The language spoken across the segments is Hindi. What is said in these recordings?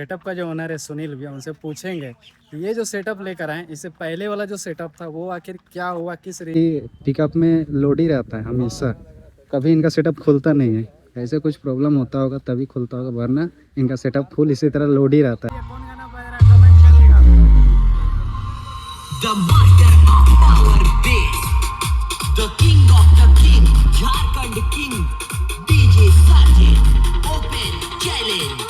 सेटअप का जो ओनर है सुनील भैया, उनसे पूछेंगे कि ये जो सेटअप लेकर आए, इससे पहले वाला जो सेटअप था वो आखिर क्या हुआ, किस पिकअप में लोड ही रहता है हमेशा, कभी इनका सेटअप खुलता नहीं है। ऐसे कुछ प्रॉब्लम होता होगा तभी खुलता होगा, वरना इनका सेटअप फुल इसी तरह लोड ही रहता है। कौन गाना बज रहा है कमेंट करिएगा। The master of power bass, the king of the king, Jharkhand king, DJ Sajid, open challenge.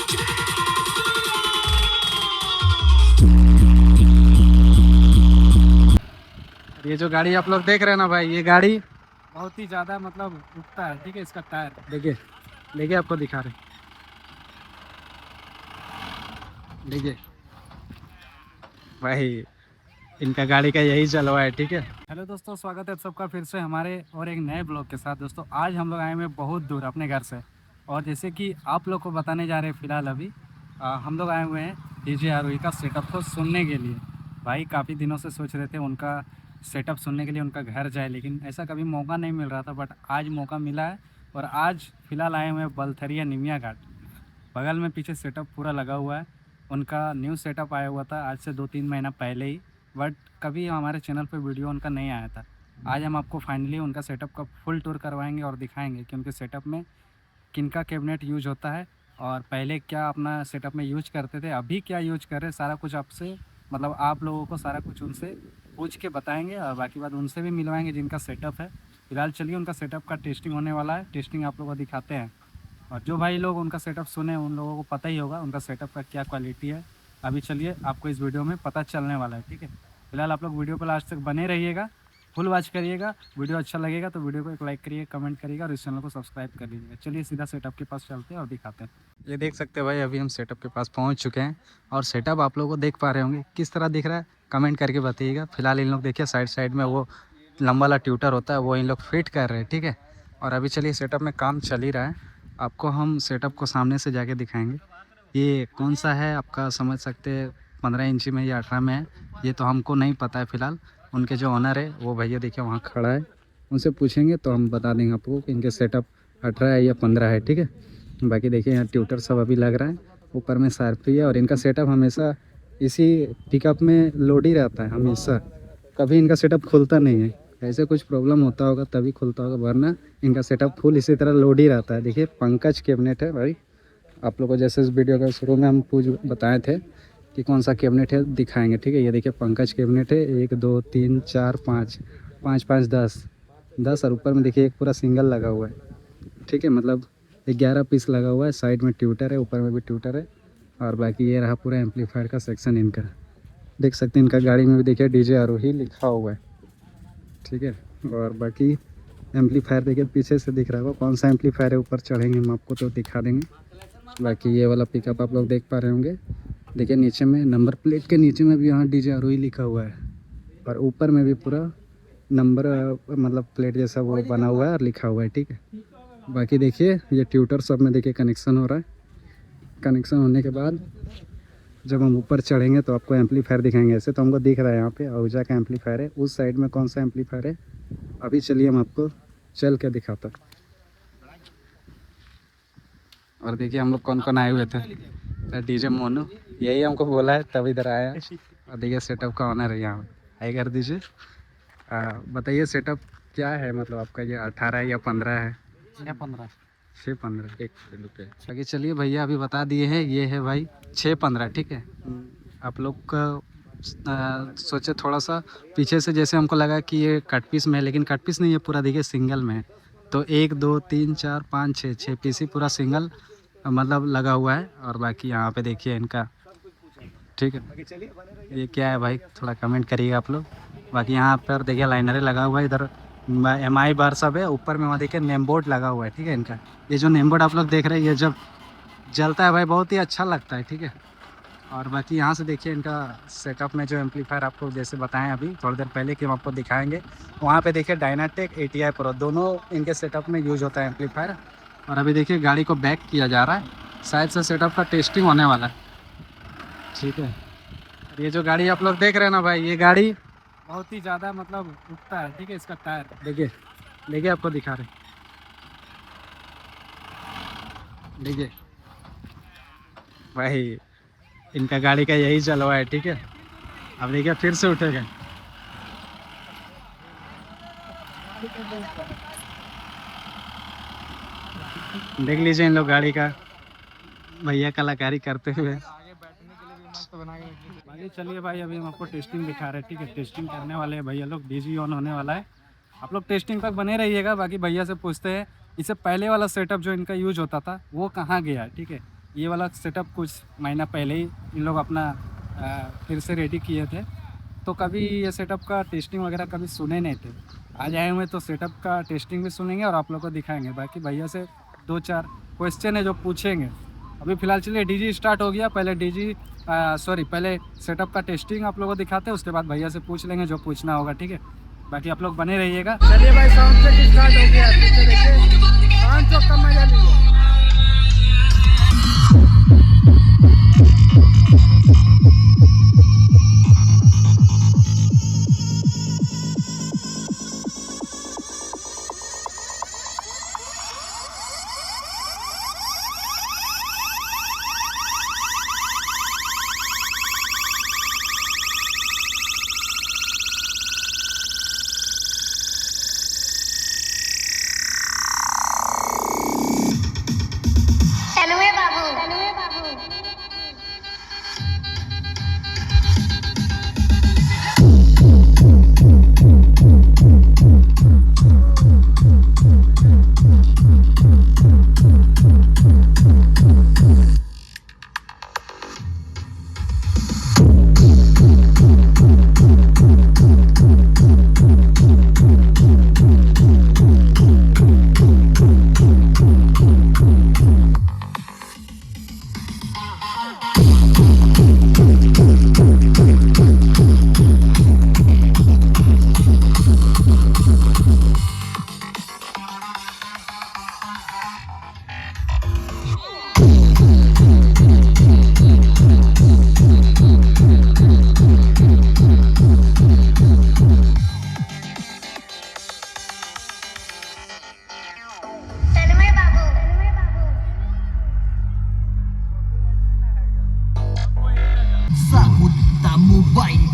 ये जो गाड़ी आप लोग देख रहे हैं ना भाई, ये गाड़ी बहुत ही ज़्यादा मतलब उठता है। ठीक है, इसका टायर देखिए, देखिए आपको दिखा रहे, देखिए भाई इनका गाड़ी का यही चलवा है। ठीक है, हेलो दोस्तों, स्वागत है आप सबका फिर से हमारे और एक नए ब्लॉग के साथ। दोस्तों आज हम लोग आए हुए बहुत दूर अपने घर से, और जैसे कि आप लोग को बताने जा रहे हैं फ़िलहाल अभी हम लोग आए हुए हैं डीजे आरोही का सेटअप को सुनने के लिए। भाई काफ़ी दिनों से सोच रहे थे उनका सेटअप सुनने के लिए उनका घर जाए, लेकिन ऐसा कभी मौका नहीं मिल रहा था, बट आज मौका मिला है। और आज फ़िलहाल आए हुए हैं बलथरिया निमिया घाट, बगल में पीछे सेटअप पूरा लगा हुआ है। उनका न्यू सेटअप आया हुआ था आज से 2-3 महीना पहले ही, बट कभी हमारे चैनल पे वीडियो उनका नहीं आया था। आज हम आपको फाइनली उनका सेटअप का फुल टूर करवाएंगे और दिखाएंगे कि उनके सेटअप में किनका कैबिनेट यूज होता है, और पहले क्या अपना सेटअप में यूज करते थे, अभी क्या यूज कर रहे हैं, सारा कुछ आपसे मतलब आप लोगों को सारा कुछ उनसे पूछ के बताएंगे, और बाकी बात उनसे भी मिलवाएंगे जिनका सेटअप है। फिलहाल चलिए उनका सेटअप का टेस्टिंग होने वाला है, टेस्टिंग आप लोगों को दिखाते हैं। और जो भाई लोग उनका सेटअप सुने उन लोगों को पता ही होगा उनका सेटअप का क्या क्वालिटी है। अभी चलिए आपको इस वीडियो में पता चलने वाला है। ठीक है, फिलहाल आप लोग वीडियो पर लास्ट तक बने रहिएगा, फुल वॉच करिएगा। वीडियो अच्छा लगेगा तो वीडियो को एक लाइक करिए, कमेंट करिएगा और इस चैनल को सब्सक्राइब कर लीजिएगा। चलिए सीधा सेटअप के पास चलते हैं और दिखाते हैं। ये देख सकते हैं भाई, अभी हम सेटअप के पास पहुंच चुके हैं, और सेटअप आप लोगों को देख पा रहे होंगे किस तरह दिख रहा है, कमेंट करके बताइएगा। फिलहाल इन लोग देखिए साइड साइड में वो लंबा वाला ट्यूटर होता है वो इन लोग फिट कर रहे हैं। ठीक है, और अभी चलिए सेटअप में काम चल ही रहा है, आपको हम सेटअप को सामने से जाके दिखाएंगे। ये कौन सा है आपका समझ सकते हैं, 15 इंची में या 18 में है, ये तो हमको नहीं पता है। फिलहाल उनके जो ऑनर है वो भैया देखिए वहाँ खड़ा है, उनसे पूछेंगे तो हम बता देंगे आपको कि इनके सेटअप 18 है या 15 है। ठीक है, बाकी देखिए यहाँ ट्यूटर सब अभी लग रहा है, ऊपर में सार्फी है, और इनका सेटअप हमेशा इसी पिकअप में लोड ही रहता है हमेशा, कभी इनका सेटअप खुलता नहीं है। ऐसे कुछ प्रॉब्लम होता होगा तभी खुलता होगा, वरना इनका सेटअप फुल इसी तरह लोड ही रहता है। देखिए पंकज कैबिनेट है भाई, आप लोग को जैसे इस वीडियो का शुरू में हम पूछ बताए थे कि कौन सा कैबिनेट है दिखाएंगे। ठीक है, ये देखिए पंकज कैबिनेट है, 1 2 3 4 5 5 5 10 और ऊपर में देखिए एक पूरा सिंगल लगा हुआ है। ठीक है, मतलब 11 पीस लगा हुआ है, साइड में ट्यूटर है, ऊपर में भी ट्यूटर है, और बाकी ये रहा पूरा एम्पलीफायर का सेक्शन इनका। देख सकते हैं इनका गाड़ी में भी देखिए डीजे आरोही लिखा हुआ है। ठीक है, और बाकी एम्पलीफायर देखिए पीछे से दिख रहा होगा, कौन सा एम्पलीफायर है ऊपर चढ़ेंगे हम आपको तो दिखा देंगे। बाकी ये वाला पिकअप आप लोग देख पा रहे होंगे, देखिए नीचे में नंबर प्लेट के नीचे में भी यहाँ डीजे आरोही लिखा हुआ है, और ऊपर में भी पूरा नंबर मतलब प्लेट जैसा वो बना हुआ है और लिखा हुआ है। ठीक है, बाकी देखिए ये ट्यूटर सब में देखिए कनेक्शन हो रहा है। कनेक्शन होने के बाद जब हम ऊपर चढ़ेंगे तो आपको एम्पलीफायर दिखाएंगे। ऐसे तो हमको दिख रहा है यहाँ पे आहूजा का एम्पलीफायर है, उस साइड में कौन सा एम्पलीफायर है अभी चलिए हम आपको चल के दिखाता। और देखिए हम लोग कौन कौन आए हुए थे, डीजे मोनू यही हमको बोला है तब इधर आया। और देखिए सेटअप का ऑनर है यहाँ, हाई कर दीजिए। बताइए सेटअप क्या है, मतलब आपका ये 18 या 15 है? 6-15 6-15 एक रुपये। आगे चलिए भैया अभी बता दिए हैं, ये है भाई 6-15। ठीक है, आप लोग का सोचे थोड़ा सा पीछे से जैसे हमको लगा कि ये कट पीस में है, लेकिन कट पीस नहीं है, पूरा देखिए सिंगल में है। तो 1 2 3 4 5 6 पीस ही पूरा सिंगल मतलब लगा हुआ है। और बाकी यहाँ पे देखिए इनका, ठीक है, ये क्या है भाई थोड़ा कमेंट करिएगा आप लोग। बाकी यहाँ पर देखिए लाइनरें लगा हुआ है, इधर MI बार सब है, ऊपर में वहाँ देखिए नेम बोर्ड लगा हुआ है। ठीक है, इनका ये जो नेम बोर्ड आप लोग देख रहे हैं, ये जब जलता है भाई बहुत ही अच्छा लगता है। ठीक है, और बाकी यहाँ से देखिए इनका सेटअप में जो एम्पलीफायर आपको जैसे बताएं अभी थोड़ी देर पहले कि हम आपको दिखाएंगे, वहाँ पे देखिए डायनाटेक ATI प्रो दोनों इनके सेटअप में यूज होता है एम्पलीफायर। और अभी देखिए गाड़ी को बैक किया जा रहा है, शायद से सेटअप का टेस्टिंग होने वाला है। ठीक है, ये जो गाड़ी आप लोग देख रहे हैं ना भाई, ये गाड़ी बहुत ही ज़्यादा मतलब उठता है। ठीक है, इसका टायर देखिए, देखिए आपको दिखा रहे, देखिए भाई इनका गाड़ी का यही चलवा है, ठीक है। अब देखिए फिर से उठेगा। देख लीजिए इन लोग गाड़ी का भैया कलाकारी करते हुए। भाई चलिए भाई, अभी हम आपको टेस्टिंग दिखा रहे हैं, ठीक है। टेस्टिंग करने वाले हैं भैया लोग, डीजी ऑन होने वाला है। आप लोग टेस्टिंग तक बने रहिएगा। बाकी भैया से पूछते हैं इससे पहले वाला सेटअप जो इनका यूज होता था वो कहाँ गया, ठीक है। ये वाला सेटअप कुछ महीना पहले ही इन लोग अपना फिर से रेडी किए थे, तो कभी ये सेटअप का टेस्टिंग वगैरह कभी सुने नहीं थे। आज आए हुए तो सेटअप का टेस्टिंग भी सुनेंगे और आप लोग को दिखाएंगे। बाकी भैया से 2-4 क्वेश्चन है जो पूछेंगे। अभी फ़िलहाल चलिए डीजी स्टार्ट हो गया। पहले सेटअप का टेस्टिंग आप लोगों को दिखाते हैं, उसके बाद भैया से पूछ लेंगे जो पूछना होगा, ठीक है। बाकी आप लोग बने रहिएगा। चलिए भाई, साउंड चेक स्टार्ट हो गया। पीछे देखिए, साउंड चेक का मजा लीजिए। Sahut tamu baik.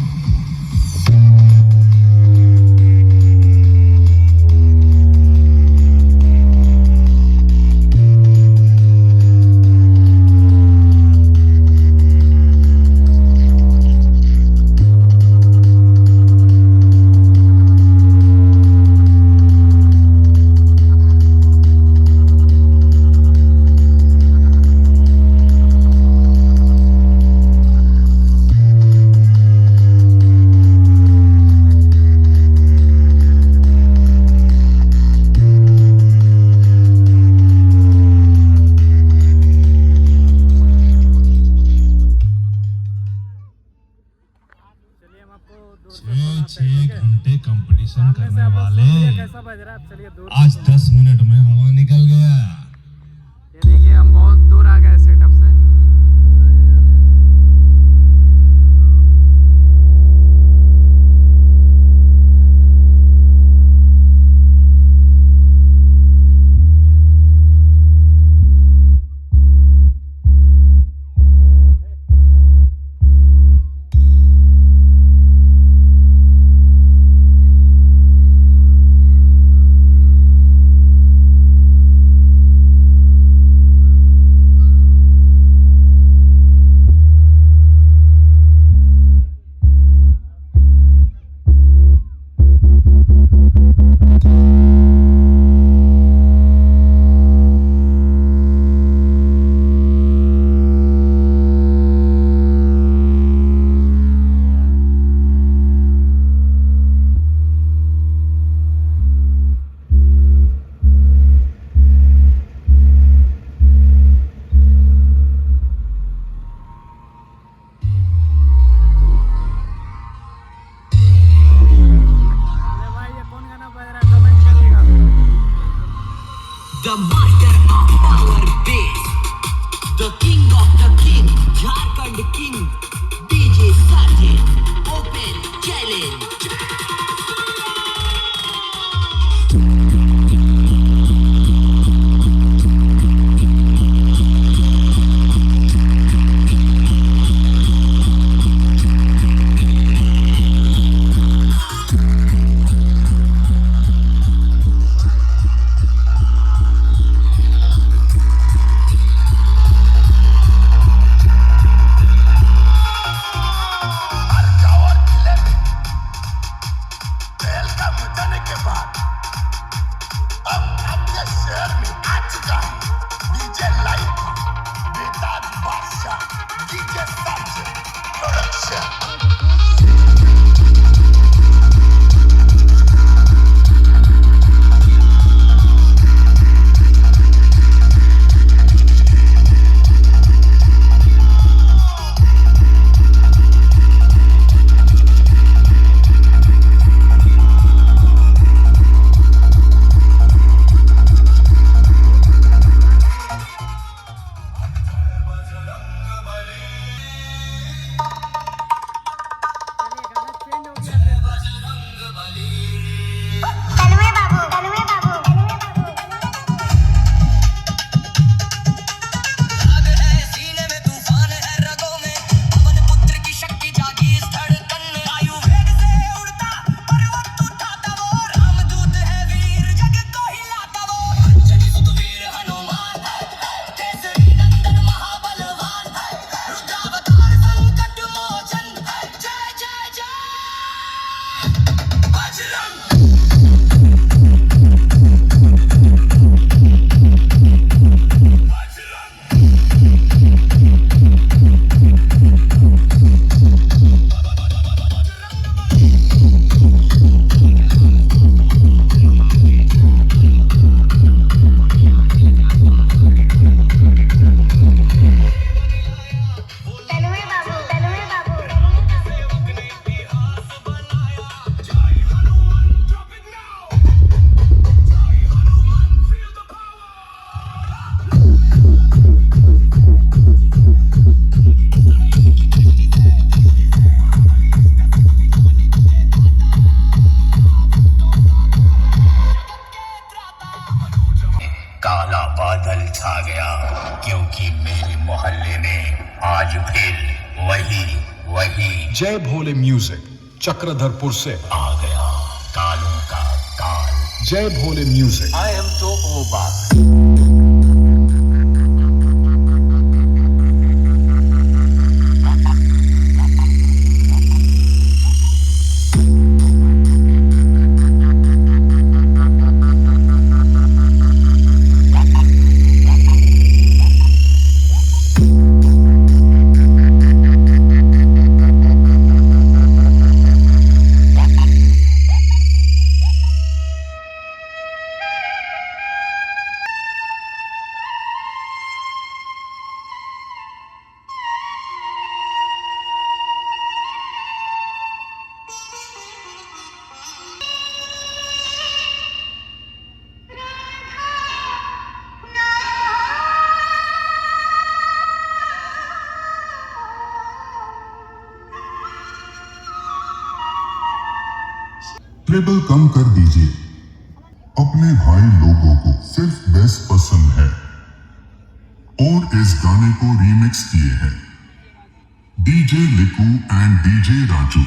घंटे कंपटीशन करने वाले कैसा बज रहा है? चलिए दूर आज 10 मिनट में हवा निकल गया। ये देखिए, हम बहुत दूर आ गए सेटअप से। वही वही जय भोले म्यूजिक चक्रधरपुर से आ गया कालों का काल। जय भोले म्यूजिक। आई एम तो ओ बात। ट्रिबल कम कर दीजिए। अपने भाई लोगों को सिर्फ बेस पसंद है और इस गाने को रीमिक्स किए हैं DJ Liku and DJ Raju.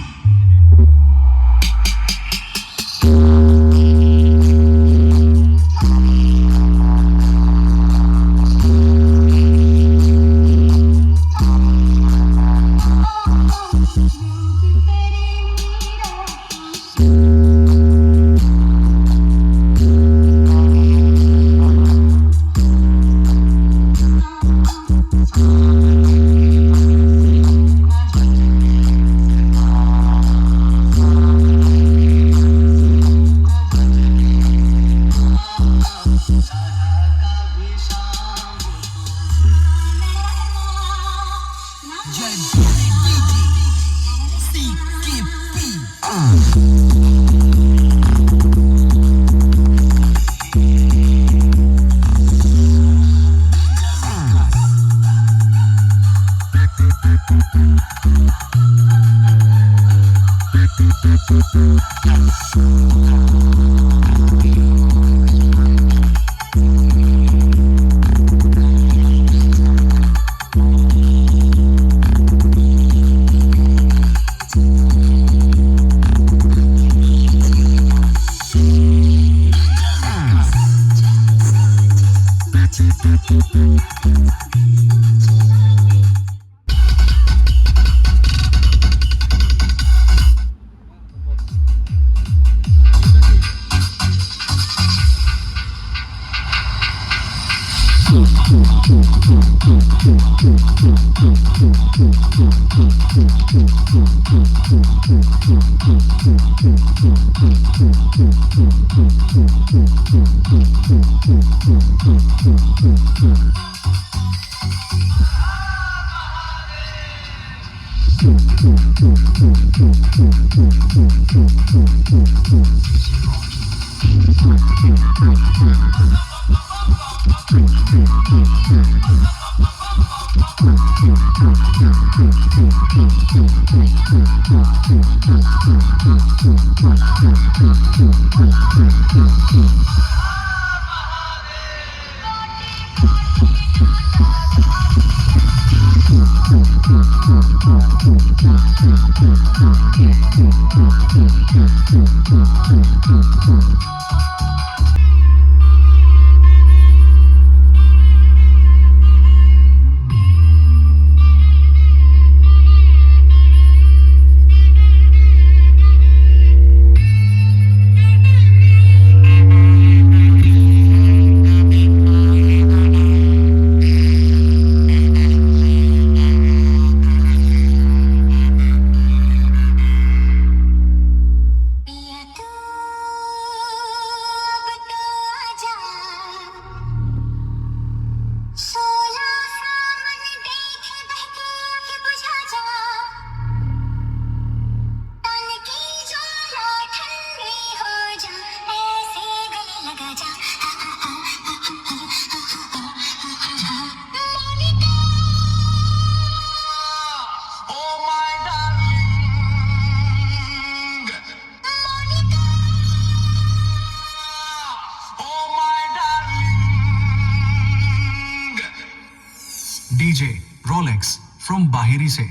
DJ Rolex from Bahiri se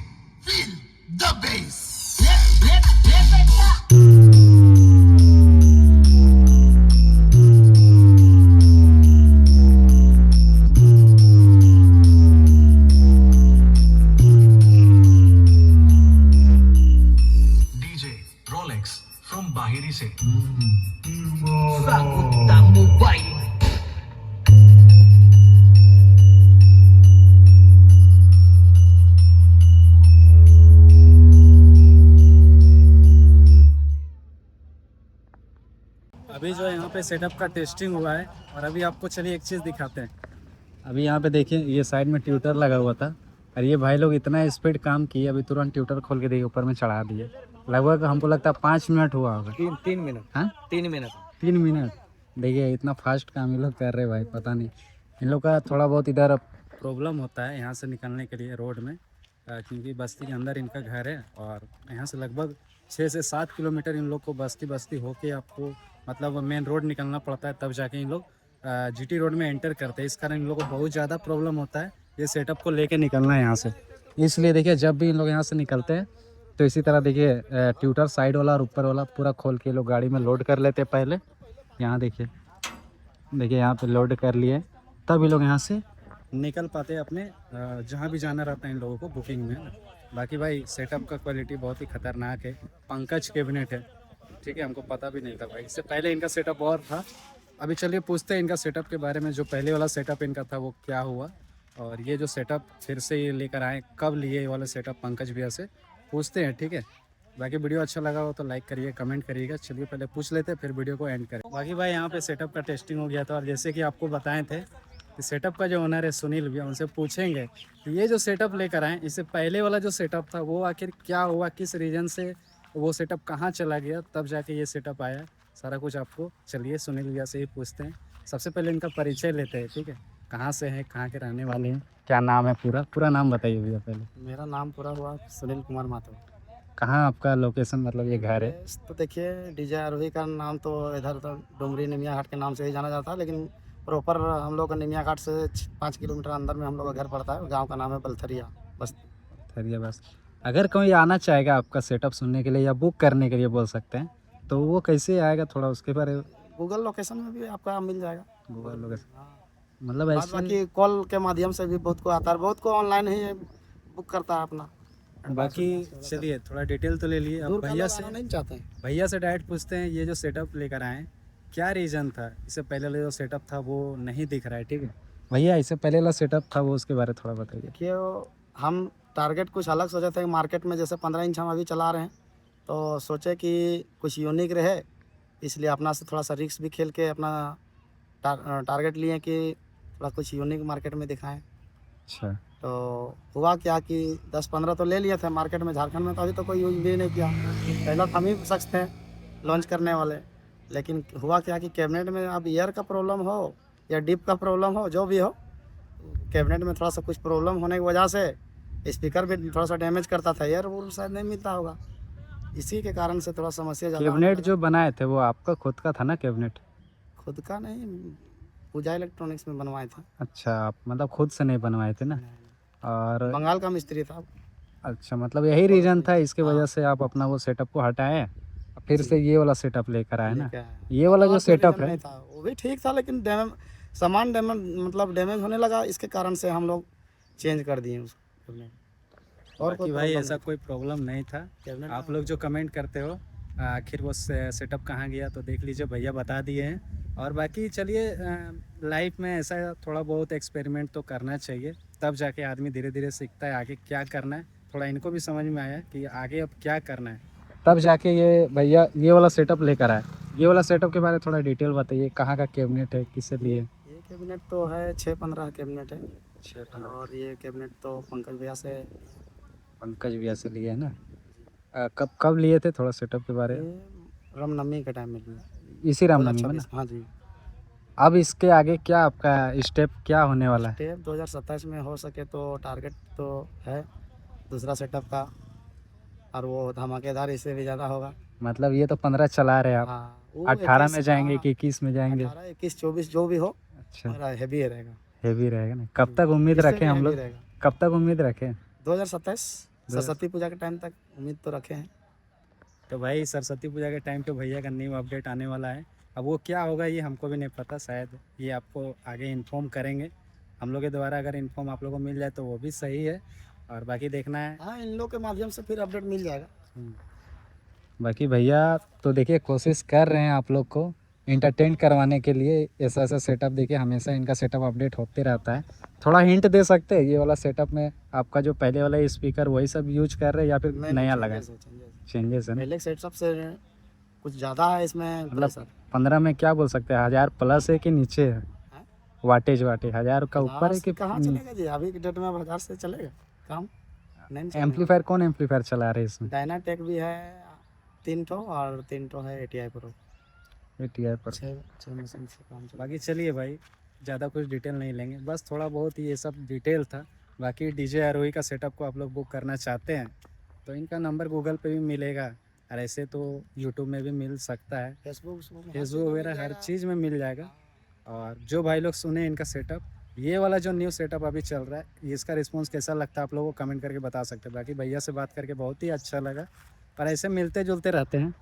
Feel the bass. Let DJ Rolex from Bahiri se. Saguta Mobile. अभी जो है यहाँ पे सेटअप का टेस्टिंग हुआ है और अभी आपको चलिए एक चीज़ दिखाते हैं। अभी यहाँ पे देखिए ये साइड में ट्यूटर लगा हुआ था और ये भाई लोग इतना स्पीड काम किए, अभी तुरंत ट्यूटर खोल के देखिए ऊपर में चढ़ा दिए। लगभग हमको लगता है 5 मिनट हुआ होगा। 3 मिनट। हाँ 3 मिनट। 3 मिनट। देखिए इतना फास्ट काम ये लोग कर रहे हैं भाई, पता नहीं इन लोग का थोड़ा बहुत इधर प्रॉब्लम होता है यहाँ से निकलने के लिए रोड में, क्योंकि बस्ती के अंदर इनका घर है और यहाँ से लगभग 6 से 7 किलोमीटर इन लोग को बस्ती होके आपको मतलब मेन रोड निकलना पड़ता है, तब जाके इन लोग जीटी रोड में एंटर करते हैं। इस कारण इन लोग को बहुत ज़्यादा प्रॉब्लम होता है ये सेटअप को लेके निकलना है यहाँ से। इसलिए देखिए जब भी इन लोग यहाँ से निकलते हैं तो इसी तरह देखिए ट्यूटर साइड वाला और ऊपर वाला पूरा खोल के लोग गाड़ी में लोड कर लेते हैं पहले। यहाँ देखिए यहाँ पे लोड कर लिए तब ये लोग यहाँ से निकल पाते हैं अपने जहाँ भी जाना रहता है इन लोगों को बुकिंग में। बाकी भाई सेटअप का क्वालिटी बहुत ही खतरनाक है। पंकज कैबिनेट है, ठीक है, हमको पता भी नहीं था भाई, इससे पहले इनका सेटअप और था। अभी चलिए पूछते हैं इनका सेटअप के बारे में, जो पहले वाला सेटअप इनका था वो क्या हुआ और ये जो सेटअप फिर से ये लेकर आए, कब लिए ये वाला सेटअप पंकज भैया से पूछते हैं, ठीक है। बाकी वीडियो अच्छा लगा हो तो लाइक करिए, कमेंट करिएगा। चलिए पहले पूछ लेते हैं फिर वीडियो को एंड करें। बाकी भाई यहाँ पे सेटअप का टेस्टिंग हो गया था और जैसे कि आपको बताए थे कि सेटअप का जो ओनर है सुनील भैया, उनसे पूछेंगे कि ये जो सेटअप लेकर आए इससे पहले वाला जो सेटअप था वो आखिर क्या हुआ, किस रीज़न से वो सेटअप कहाँ चला गया, तब जाके ये सेटअप आया। सारा कुछ आपको चलिए सुनील भैया से ही पूछते हैं। सबसे पहले इनका परिचय लेते हैं, ठीक है, कहाँ से हैं, कहाँ के रहने वाले हैं, क्या नाम है, पूरा नाम बताइए भैया पहले। मेरा नाम पूरा हुआ सुनील कुमार माथुर। कहाँ आपका लोकेशन, मतलब ये घर है? तो देखिए डीजे आरोही का नाम तो इधर तो डुमरी निमिया घाट के नाम से ही जाना जाता है, लेकिन प्रॉपर हम लोग का निमिया घाट से 5 किलोमीटर अंदर में हम लोग का घर पड़ता है। गांव का नाम है बलथरिया बस। थरिया बस। अगर कोई आना चाहेगा आपका सेटअप सुनने के लिए या बुक करने के लिए बोल सकते हैं, तो वो कैसे आएगा, थोड़ा उसके बारे में? गूगल लोकेशन में भी आपका मिल जाएगा। गूगल लोकेशन मतलब ऐसे बाकी कॉल के माध्यम से भी बहुत को आता है, बहुत को ऑनलाइन ही बुक करता है अपना। बाकी चलिए थोड़ा डिटेल तो ले लिए। अब दूर का भैया लोग से आना नहीं चाहते हैं। भैया से डायरेक्ट पूछते हैं, ये जो सेटअप लेकर आए क्या रीज़न था, इससे पहले वाला जो सेटअप था वो नहीं दिख रहा है, ठीक है भैया, इससे पहले वाला सेटअप था वो उसके बारे में थोड़ा बताइए। कि हम टारगेट कुछ अलग सोचे थे। मार्केट में जैसे 15 इंच हम अभी चला रहे हैं तो सोचे कि कुछ यूनिक रहे, इसलिए अपना से थोड़ा सा रिस्क भी खेल के अपना टारगेट लिए कि थोड़ा कुछ यूनिक मार्केट में दिखाएं। अच्छा, तो हुआ क्या कि 10-15 तो ले लिए थे मार्केट में। झारखंड में तो अभी तो कोई यूज भी नहीं किया, पहला हम ही शख्स थे लॉन्च करने वाले। लेकिन हुआ क्या कि कैबिनेट में अब ईयर का प्रॉब्लम हो या डिप का प्रॉब्लम हो, जो भी हो, कैबिनेट में थोड़ा सा कुछ प्रॉब्लम होने की वजह से स्पीकर भी थोड़ा सा डैमेज करता था, एयर वो शायद नहीं मिलता होगा, इसी के कारण से थोड़ा समस्या ज़्यादा। कैबिनेट जो बनाए थे वो आपका खुद का था ना कैबिनेट? खुद का नहीं, पूजा इलेक्ट्रॉनिक्स में बनवाए थे। अच्छा, आप मतलब खुद से नहीं बनवाए थे ना? और बंगाल का मिस्त्री था। अच्छा, मतलब यही रीज़न था, इसके वजह से आप अपना वो सेटअप को हटाए फिर से ये वाला सेटअप लेकर आए ना? ये वाला जो सेटअप है था वो भी ठीक था, लेकिन सामान डैमेज होने लगा, इसके कारण से हम लोग चेंज कर दिए उसको। और बाकी भाई ऐसा कोई प्रॉब्लम नहीं था। आप लोग जो कमेंट करते हो आखिर वो सेटअप कहाँ गया, तो देख लीजिए भैया बता दिए हैं। और बाकी चलिए लाइफ में ऐसा थोड़ा बहुत एक्सपेरिमेंट तो करना चाहिए, तब जाके आदमी धीरे धीरे सीखता है आगे क्या करना है। थोड़ा इनको भी समझ में आया कि आगे अब क्या करना है, तब जाके ये भैया ये वाला सेटअप लेकर आए। ये वाला सेटअप के बारे में थोड़ा डिटेल बताइए, कहाँ का कैबिनेट है, किससे लिए? ये कैबिनेट तो है 6-15 कैबिनेट है। और ये कैबिनेट तो पंकज भैया से लिए है ना? कब लिए थे, थोड़ा सेटअप के बारे में? रामनवमी के टाइम में लिए। इसी रामनवमी में ना? हाँ जी। अब इसके आगे क्या आपका स्टेप क्या होने वाला है? स्टेप 2027 में हो सके तो टारगेट तो है दूसरा सेटअप का, और वो धमाकेदार इससे भी ज़्यादा होगा। मतलब ये तो 15 चला रहे हैं आप, हाँ, वो 18 में जाएंगे हाँ, कि 21 में जाएंगे? 18, 21, 24 जो भी हो, अच्छा, हैवी रहेगा। हेवी रहेगा ना? कब तक उम्मीद इससे रखें भी हम heavy लोग, रहेगा। कब तक उम्मीद रखें? 2027 सरस्वती पूजा के टाइम तक उम्मीद तो रखे हैं। तो भाई सरस्वती पूजा के टाइम पे भैया का न्यू अपडेट आने वाला है। अब वो क्या होगा ये हमको भी नहीं पता, शायद ये आपको आगे इन्फॉर्म करेंगे हम लोग के द्वारा। अगर इन्फॉर्म आप लोगों को मिल जाए तो वो भी सही है, और बाकी देखना है। हाँ, इन लोग के माध्यम से फिर अपडेट मिल जाएगा। बाकी भैया तो देखिए कोशिश कर रहे हैं आप लोग को इंटरटेन करवाने के लिए, ऐसा ऐसा सेटअप देखिए हमेशा इनका सेटअप अपडेट होते रहता है। थोड़ा हिंट दे सकते हैं ये वाला सेटअप में आपका जो पहले वाला स्पीकर वही सब यूज कर रहे हैं या फिर नया लगा है? चेंजेस है ना? पहले सेटअप से कुछ ज़्यादा है इसमें मतलब 15 में क्या बोल सकते हैं, 1000 प्लस है कि नीचे है? हाँ? वाटेज 1000 का ऊपर है कि कहाँ चलेगा जी, अभी के डेट में 1000 से चलेगा काम नहीं चलेगा। एम्पलीफायर कौन एम्पलीफायर चला रहे हैं इसमें? डायनाटेक भी है 3 ठो और 3 ठो है ATI प्रो। ATI पर 6 मशीन से काम चला। बाकी चलिए भाई ज़्यादा कुछ डिटेल नहीं लेंगे, बस थोड़ा बहुत ये सब डिटेल था। बाकी DJ आरोही का सेटअप को आप लोग बुक करना चाहते हैं तो इनका नंबर गूगल पे भी मिलेगा, और ऐसे तो यूट्यूब में भी मिल सकता है, फेसबुक वगैरह हर चीज़ में मिल जाएगा। और जो भाई लोग सुने इनका सेटअप, ये वाला जो न्यू सेटअप अभी चल रहा है, इसका रिस्पॉन्स कैसा लगता है आप लोगों को कमेंट करके बता सकते हैं। बाकी भैया से बात करके बहुत ही अच्छा लगा, पर ऐसे मिलते जुलते रहते हैं,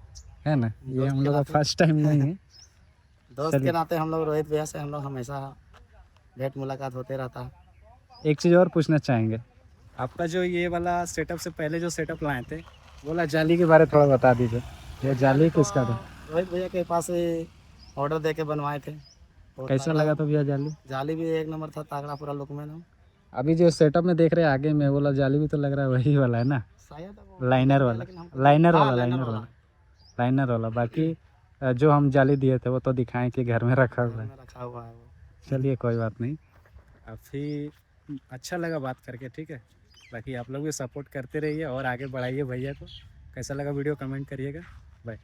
है ना? ये हम लोग का फर्स्ट टाइम नहीं है। दोस्त के नाते हम लोग रोहित भैया से हम लोग हमेशा भेंट मुलाकात होते रहता है। एक चीज़ और पूछना चाहेंगे, आपका जो ये वाला सेटअप से पहले जो सेटअप लाए थे बोला जाली के बारे में थोड़ा बता दीजिए, ये जाली किसका था? रोहित भैया के पास ऑर्डर दे के बनवाए थे। बहुत कैसा तगड़ा लगा था भैया जाली? जाली भी एक नंबर था, तागड़ा पूरा लुक में ना। अभी जो सेटअप में देख रहे हैं आगे में बोला जाली भी तो लग रहा है वही वाला है ना, शायद वो लाइनर वाला, लेकिन हमको- लाइनर हाँ, वाला, लाइनर वाला। बाकी जो हम जाली दिए थे वो तो दिखाएं कि घर में रखा हुआ है। में रखा हुआ है वो। चलिए कोई बात नहीं, काफ़ी अच्छा लगा बात करके, ठीक है। बाकी आप लोग भी सपोर्ट करते रहिए और आगे बढ़ाइए भैया को। कैसा लगा वीडियो कमेंट करिएगा। बाय।